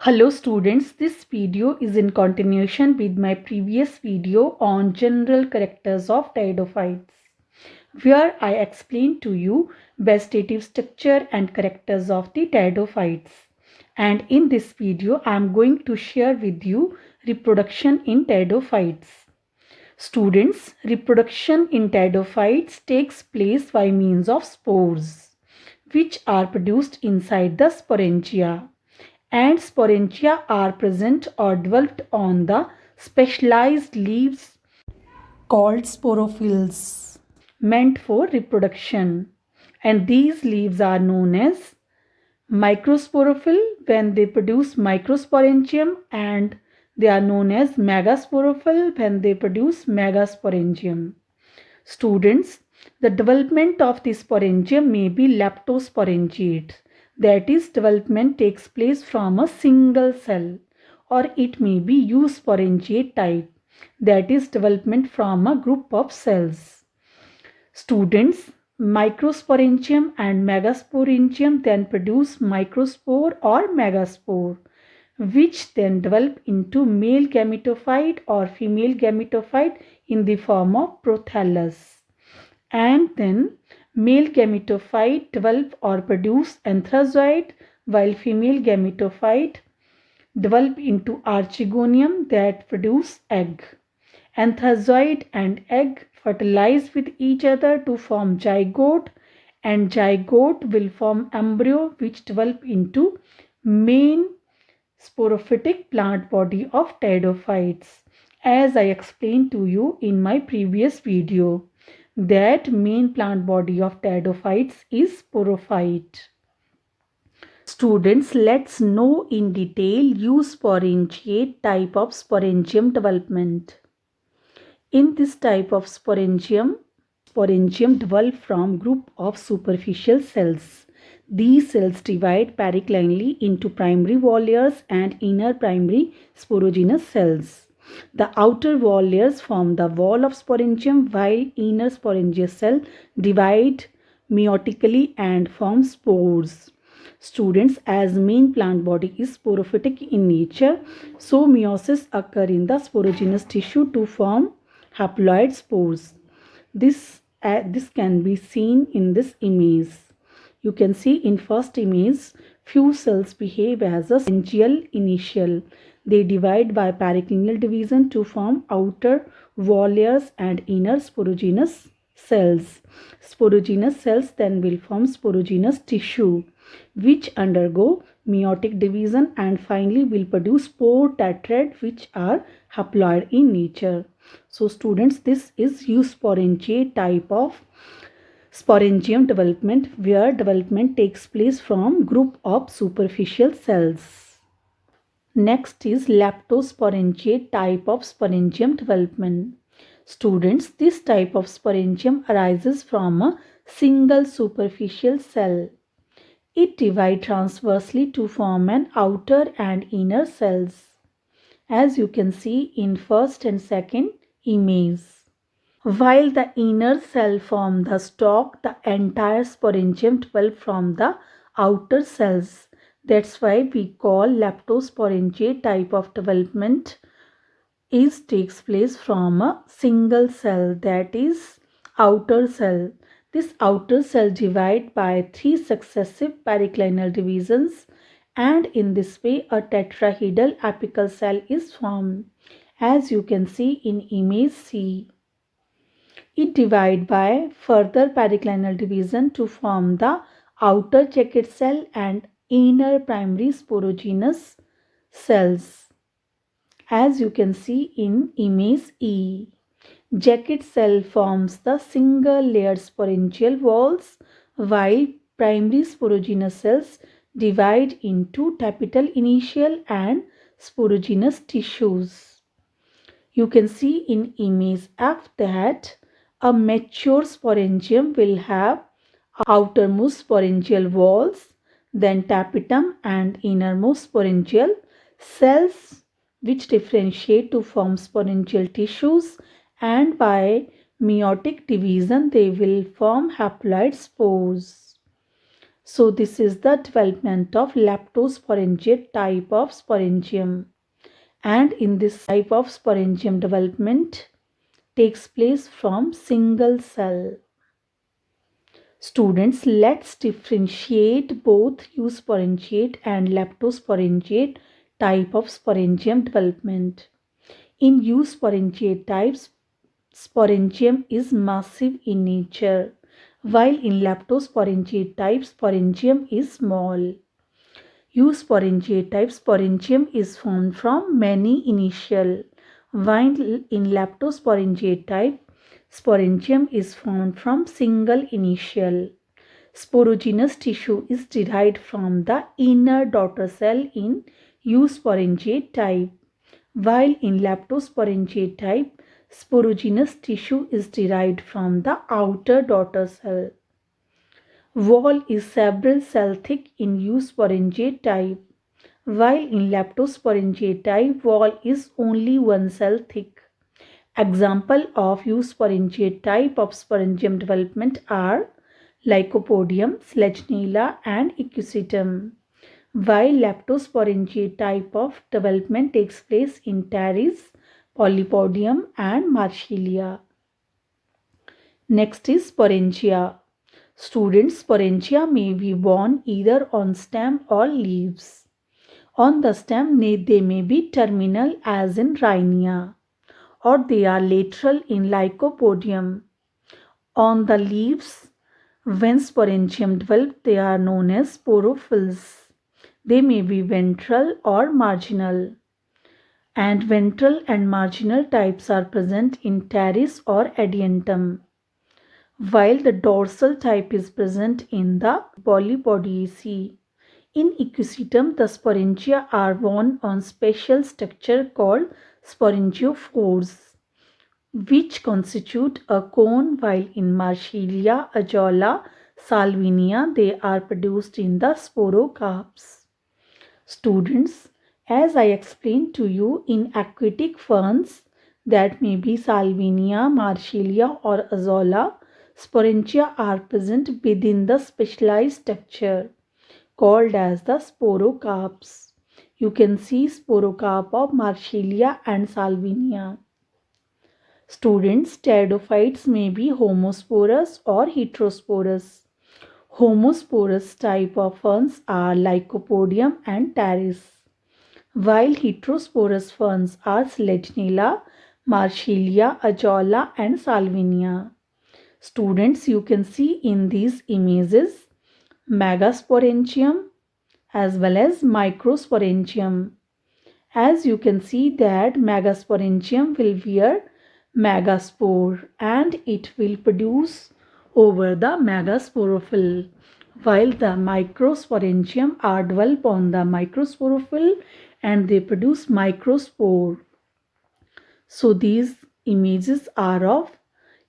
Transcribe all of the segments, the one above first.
Hello students, this video is in continuation with my previous video on general characters of pteridophytes, where I explained to you vegetative structure and characters of the pteridophytes. And in this video, I am going to share with you reproduction in pteridophytes. Students, reproduction in pteridophytes takes place by means of spores, which are produced inside the sporangia, and sporangia are present or developed on the specialized leaves called sporophylls, meant for reproduction. And these leaves are known as microsporophyll when they produce microsporangium, and they are known as megasporophyll when they produce megasporangium. Students, the development of the sporangium may be leptosporangiate. That is, development takes place from a single cell, or it may be eusporangiate type. That is, development from a group of cells. Students, microsporangium and megasporangium then produce microspore or megaspore, which then develop into male gametophyte or female gametophyte in the form of prothallus. And then male gametophyte develop or produce anthrazoid, while female gametophyte develop into archegonium that produce egg. Anthrazoid and egg fertilize with each other to form zygote, and zygote will form embryo which develop into main sporophytic plant body of pteridophytes. As I explained to you in my previous video, that main plant body of pteridophytes is sporophyte. Students, let's know in detail eusporangiate type of sporangium development. In this type of sporangium develop from group of superficial cells. These cells divide periclinally into primary wall layers and inner primary sporogenous cells. The outer wall layers form the wall of sporangium, while inner sporangious cell divide meiotically and form spores. Students, as main plant body is sporophytic in nature, so meiosis occur in the sporogenous tissue to form haploid spores. This can be seen in this image. You can see in first image, few cells behave as a sporangial initial. They divide by periclinal division to form outer wall layers and inner sporogenous cells. Sporogenous cells then will form sporogenous tissue, which undergo meiotic division and finally will produce spore tetrad, which are haploid in nature. So students, this is eusporangiate type of sporangium development, where development takes place from group of superficial cells. Next is leptosporangiate type of sporangium development. Students, this type of sporangium arises from a single superficial cell. It divides transversely to form an outer and inner cells, as you can see in first and second image. While the inner cell form the stalk, the entire sporangium develops from the outer cells. That's why we call leptosporangiate type of development takes place from a single cell, that is outer cell. This outer cell divide by 3 successive periclinal divisions, and in this way a tetrahedral apical cell is formed, as you can see in image C. It divides by further periclinal division to form the outer jacket cell and inner primary sporogenous cells, as you can see in image E. Jacket cell forms the single layered sporangial walls, while primary sporogenous cells divide into tapetal initial and sporogenous tissues. You can see in image F that a mature sporangium will have outermost sporangial walls, then tapetum and innermost sporangial cells, which differentiate to form sporangial tissues, and by meiotic division they will form haploid spores. So this is the development of leptosporangiate type of sporangium. And in this type of sporangium development takes place from single cell. Students, let's differentiate both eusporangiate and leptosporangiate type of sporangium development. In eusporangiate types, sporangium is massive in nature, while in leptosporangiate type, sporangium is small. Eusporangiate type sporangium is formed from many initial, while in leptosporangiate type, sporangium is formed from single initial. Sporogenous tissue is derived from the inner daughter cell in eusporangiate type, while in leptosporangiate type, sporogenous tissue is derived from the outer daughter cell. Wall is several cell thick in eusporangiate type, while in leptosporangiate type, wall is only one cell thick. Example of eusporangiate type of sporangium development are Lycopodium, Slegionella and Equisetum, while leptosporangiate type of development takes place in Pteris, Polypodium and Marsilea. Next is sporangia. Students, sporangia may be born either on stem or leaves. On the stem, they may be terminal as in Rhynia, or they are lateral in Lycopodium. On the leaves, when sporangium develop, they are known as sporophylls. They may be ventral or marginal. And ventral and marginal types are present in Pteris or Adiantum, while the dorsal type is present in the Polypodiaceae. In Equisetum, the sporangia are worn on special structure called sporangiophores, which constitute a cone, while in Marsilea, Azolla, Salvinia, they are produced in the sporocarps. Students, as I explained to you, in aquatic ferns, that may be Salvinia, Marsilea or Azolla, sporangia are present within the specialized structure called as the sporocarps. You can see sporocarp of Marsilea and Salvinia. Students, pteridophytes may be homosporous or heterosporous. Homosporous type of ferns are Lycopodium and Pteris, while heterosporous ferns are Slegionella, Marsilea, Azolla and Salvinia. Students, you can see in these images megasporangium as well as microsporangium. As you can see that megasporangium will bear megaspore and it will produce over the megasporophyll, while the microsporangium are developed on the microsporophyll and they produce microspore. So these images are of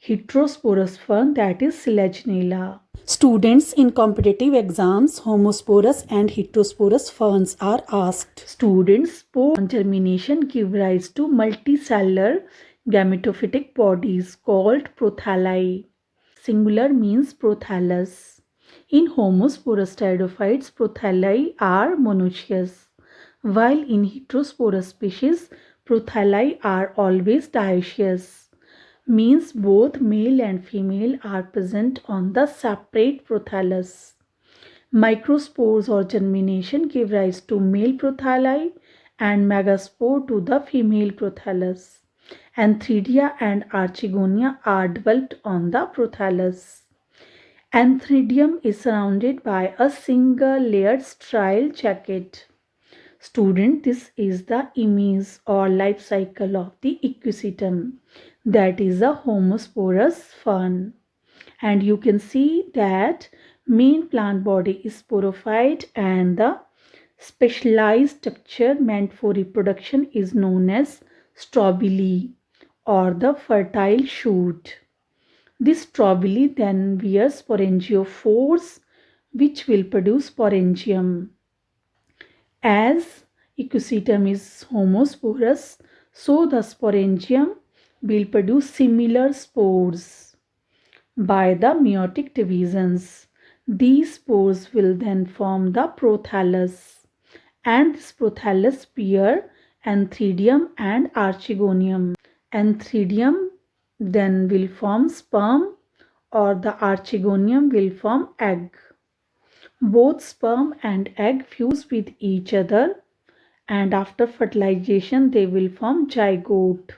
heterosporous fern, that is Slegionella. Students, in competitive exams, homosporous and heterosporous ferns are asked. Students, spore germination give rise to multicellular gametophytic bodies called prothalli. Singular means prothallus. In homosporous pteridophytes, prothalli are monoecious, while in heterosporous species, prothalli are always dioecious. Means both male and female are present on the separate prothallus. Microspores or germination give rise to male prothalli and megaspore to the female prothallus. Antheridia and Archegonia are developed on the prothallus. Antheridium is surrounded by a single layered sterile jacket. Student, this is the image or life cycle of the Equisetum, that is a homosporous fern, and you can see that main plant body is sporophyte and the specialized structure meant for reproduction is known as strobili or the fertile shoot. This strobili then bears sporangiophores which will produce sporangium. As Equisetum is homosporous, so the sporangium will produce similar spores by the meiotic divisions. These spores will then form the prothallus, and this prothallus bear Anthridium and Archegonium. Anthridium then will form sperm, or the Archegonium will form egg. Both sperm and egg fuse with each other, and after fertilization they will form zygote.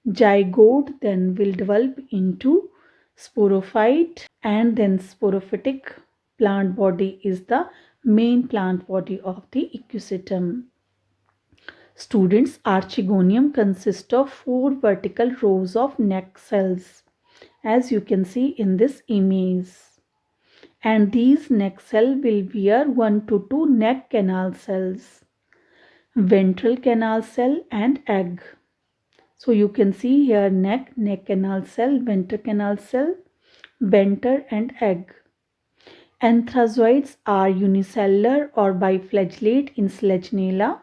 Zygote then will develop into sporophyte, and then sporophytic plant body is the main plant body of the ecosystem. Students, Archegonium consists of 4 vertical rows of neck cells, as you can see in this image. And these neck cells will bear 1 to 2 neck canal cells, ventral canal cell and egg. So you can see here neck, neck canal cell, ventral canal cell, venter and egg. Anthrazoids are unicellular or biflagellate in Selaginella,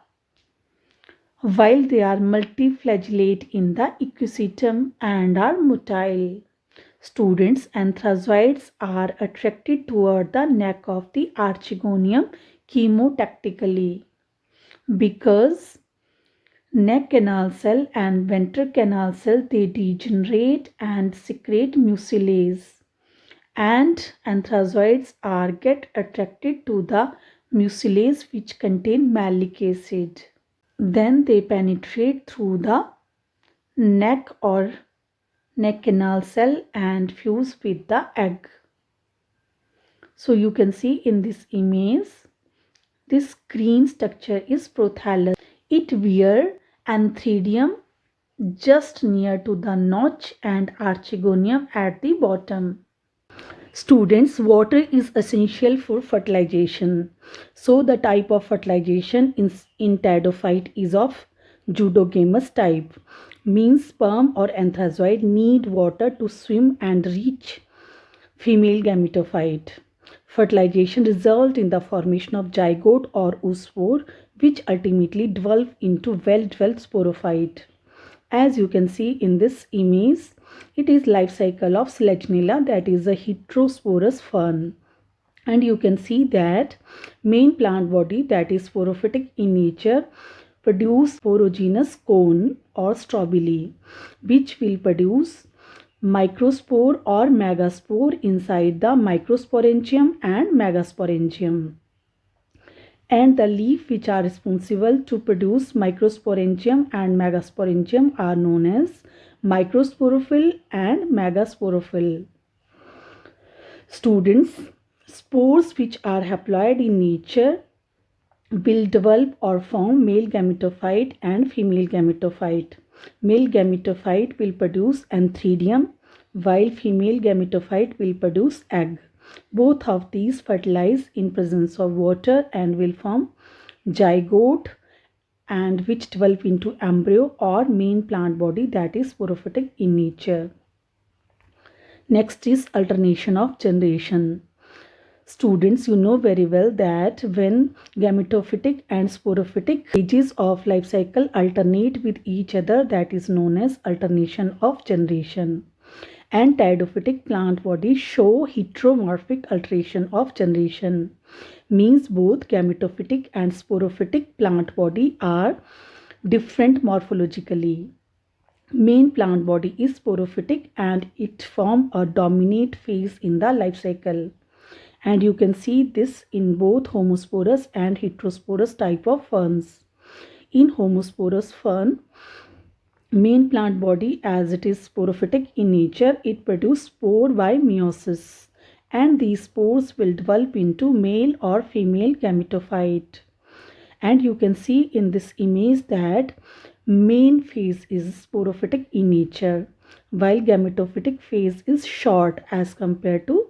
while they are multiflagellate in the ecosystem and are motile. Students, anthrazoids are attracted toward the neck of the Archegonium chemotactically because neck canal cell and ventral canal cell they degenerate and secrete mucilase, and anthrazoids are get attracted to the mucilase which contain malic acid. Then they penetrate through the neck or neck canal cell and fuse with the egg. So you can see in this image, this green structure is prothallus. It wears Anthridium just near to the notch and Archegonium at the bottom. Students, water is essential for fertilization. So the type of fertilization in pteridophyte is of zoodogamous type. Means sperm or anthrazoid need water to swim and reach female gametophyte. Fertilization results in the formation of zygote or oospore, which ultimately develop into well-developed sporophyte. As you can see in this image, it is life cycle of Selaginella, that is a heterosporous fern. And you can see that main plant body, that is sporophytic in nature, produce sporogenous cone or strobili, which will produce microspore or megaspore inside the microsporangium and megasporangium. And the leaf which are responsible to produce microsporangium and megasporangium are known as microsporophyll and megasporophyll. Students, spores which are haploid in nature will develop or form male gametophyte and female gametophyte. Male gametophyte will produce anthridium, while female gametophyte will produce egg. Both of these fertilize in presence of water and will form zygote, and which develop into embryo or main plant body, that is sporophytic in nature. Next is alternation of generation. Students, you know very well that when gametophytic and sporophytic stages of life cycle alternate with each other, that is known as alternation of generation. And pteridophytic plant bodies show heteromorphic alteration of generation. Means both gametophytic and sporophytic plant body are different morphologically. Main plant body is sporophytic and it forms a dominant phase in the life cycle. And you can see this in both homosporous and heterosporous type of ferns. In homosporous fern, main plant body, as it is sporophytic in nature, it produces spore by meiosis, and these spores will develop into male or female gametophyte. And you can see in this image that main phase is sporophytic in nature, while gametophytic phase is short as compared to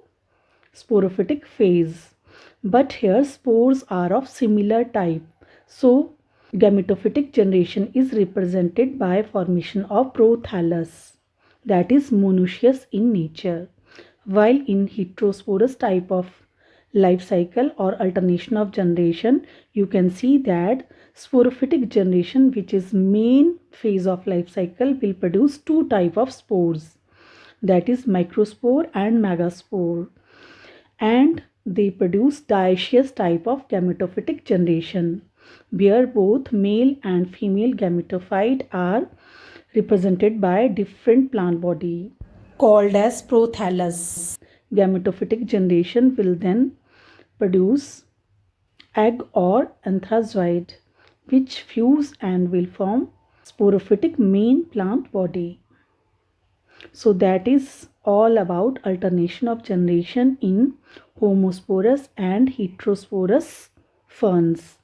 sporophytic phase. But here spores are of similar type. So gametophytic generation is represented by formation of prothallus, that is monoecious in nature, while in heterosporous type of life cycle or alternation of generation, you can see that sporophytic generation, which is main phase of life cycle, will produce two type of spores, that is microspore and megaspore. And They produce dioecious type of gametophytic generation, where both male and female gametophyte are represented by different plant body called as prothallus. Gametophytic generation will then produce egg or anthazoid, which fuse and will form sporophytic main plant body. So that is all about alternation of generation in homosporous and heterosporous ferns.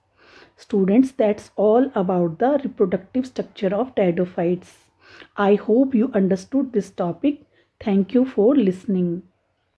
Students, that's all about the reproductive structure of pteridophytes. I hope you understood this topic. Thank you for listening.